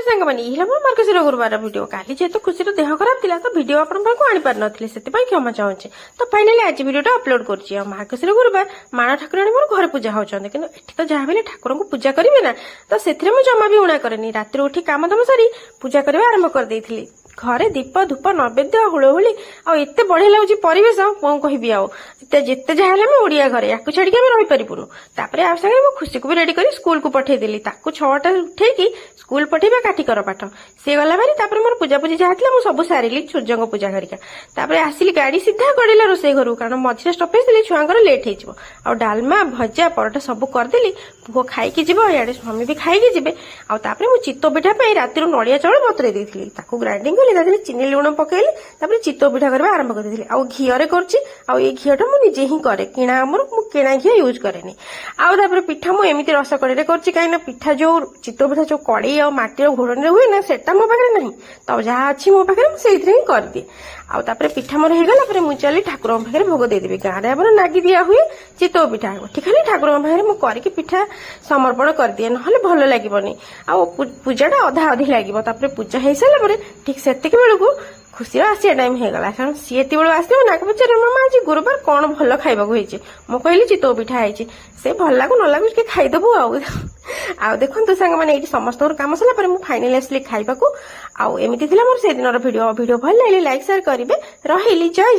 ସାଙ୍ଗମାନେ ଇଲା ମୋ ମାର୍ଗଶିର ଗୁରୁବାର ଭିଡିଓ କାଲି ଯେହେତୁ ଖୁସିର ଦେହ ଖରାପ ଥିଲା ତ ଭିଡିଓ ଆପଣଙ୍କ ପାଖକୁ ଆଣିପାରି ନଥିଲି ସେଥିପାଇଁ କ୍ଷମା ଚାହୁଁଛି ତ ଫାଇନାଲି ଆଜି ଭିଡିଓଟା ଅପଲୋଡ କରୁଛି ଆଉ ମାର୍ଗଶିର ଗୁରୁବାର ମାଣ ଠାକୁରାଣୀ ମୋର ଘରେ ପୂଜା ହଉଛନ୍ତି କିନ୍ତୁ ଏଠି ତ ଯାହା ବି ଠାକୁରଙ୍କୁ ପୂଜା କରିବେ ନା ତ ସେଥିରେ ମୁଁ ଜମା ବି ଉଣା କରେନି ରାତିରୁ ଉଠି କାମ ଦାମ ସାରି ପୂଜା କରିବା ଆରମ୍ଭ କରିଦେଇଥିଲି ଘରେ ଦୀପ ଧୂପ ନୈବେଦ୍ୟ ହୁଳହୁଳି ଆଉ ଏତେ ବଢିଆ ଲାଗୁଛି ପରିବେଶ କଣ କହିବି ଆଉ ଯେତେ ଯାହା ହେଲେ ଆମେ ଓଡିଆ ଘରେ ୟାକୁ ଛାଡିକି ଆମେ ରହିପାରିବୁନୁ ତାପରେ ଆଉ ସାଙ୍ଗରେ ମୁଁ ଖୁସିକୁ ବି ରେଡି କରି ସ୍କୁଲକୁ ପଠେଇଦେଲି ତାକୁ 6ଟାରେ ଉଠେଇକି ସ୍କୁଲ ପଠେଇବା କାଠିକର ପାଠ ସିଏ ଗଲା ଭାରି ତାପରେ ମୋର ପୂଜାପୂଜି ଯାହା ଥିଲା ମୁଁ ସବୁ ସାରିଲି ସୂର୍ଯ୍ୟଙ୍କ ପୂଜା କରିକା ତାପରେ ଆସିଲି ଗାଡି ସିଧା ଗଡିଲା ରୋଷେଇ ଘରକୁ କାରଣ ମଝିରେ ଷ୍ଟପେଜ ଥିଲି ଛୁଆଙ୍କର ଲେଟ୍ ହେଇଯିବ ଆଉ ଡାଲମା ଭଜା ପରଟା ସବୁ କରିଦେଲି ପୁଅ ଖାଇକି ଯିବ ଇଆଡେ ସ୍ୱାମୀ ବି ଖାଇକି ଯିବେ ଆଉ ତାପରେ ମୁଁ ଚିତଉ ପିଠା ପାଇଁ ରାତିରୁ ନଡିଆ ଚାଉଳ ବତୁରେଇ ଦେଇଥିଲି ତାକୁ ଗ୍ରାଇଣ୍ଡିଙ୍ଗ କଲି ତା ଦେହରେ ଚିନି ଲୁଣ ପକେଇଲି ତାପରେ ଚିତଉ ପିଠା କରିବା ଆରମ୍ଭ କରିଦେଇଥିଲି ଆଉ ଘିଅରେ କରୁଛି ଆଉ ଏଇ ଘିଅଟା ମୁଁ ନିଜେ ହିଁ କରେ କିଣା ଆମର ମୁଁ କିଣା ଘିଅ ୟୁଜ କରେନି ଆଉ ତାପରେ ପିଠା ମୁଁ ଏମିତି ରସ କଡେଇରେ କରୁଛି କାହିଁକିନା ପିଠା ଯୋଉ ଚିତଉ ପିଠା ଯୋଉ କଡେଇ ଆଉ ମାଟିର ଘୋଡ଼ଣୀରେ ହୁଏ ନା ସେଟା ମୋ ପାଖରେ ନାହିଁ ତ ଯାହା ଅଛି ମୋ ପାଖରେ ମୁଁ ସେଇଥିରେ ହିଁ କରିଦିଏ ଆଉ ତାପରେ ପିଠା ମୋର ହେଇଗଲା ପରେ ମୁଁ ଚାଲି ଠାକୁରଙ୍କ ପାଖରେ ଭୋଗ ଦେଇଦେବି ଗାଁରେ ଆମର ନାଗି ଦିଆ ହୁଏ ଚିତଉ ପିଠା ଏଠି ଖାଲି ଠାକୁରଙ୍କ ପାଖରେ ମୁଁ କରିକି ପିଠା ସମର୍ପଣ କରିଦିଏ ନହେଲେ ଭଲ ଲାଗିବନି ଆଉ ପୂଜାଟା ଅଧା ଅଧି ଲାଗିବ ତାପରେ ପୂଜା ହେଇସାରିଲା ପରେ ଠିକ ସେତିକି ବେଳକୁ ଖୁସିର ଆସିବା ଟାଇମ ହେଇଗଲା କାରଣ ସିଏ ଏତେବେଳୁ ଆସିବ ନାକୁ ପଚାରେ ମାମା ଆଜି ଗୁରୁବାର କଣ ଭଲ ଖାଇବାକୁ ହେଇଛି ମୁଁ କହିଲି ଚିତଉ ପିଠା ହେଇଛି ସେ ଭଲ ଲାଗୁ ନ ଲାଗୁ ଟିକେ ଖାଇଦବୁ ଆଉ ଦେଖନ୍ତୁ ସାଙ୍ଗମାନେ ଏଇଠି ସମସ୍ତଙ୍କର କାମ ସରିଲା ପରେ ମୁଁ ଫାଇନାଲି ଆସିଲି ଖାଇବାକୁ ଆଉ ଏମିତି ଥିଲା ମୋର ସେଦିନର ଭିଡିଓ ଭଲ ଲାଗିଲେ ଲାଇକ୍ ସେୟାର କରିବେ ରହିଲି ଜୟ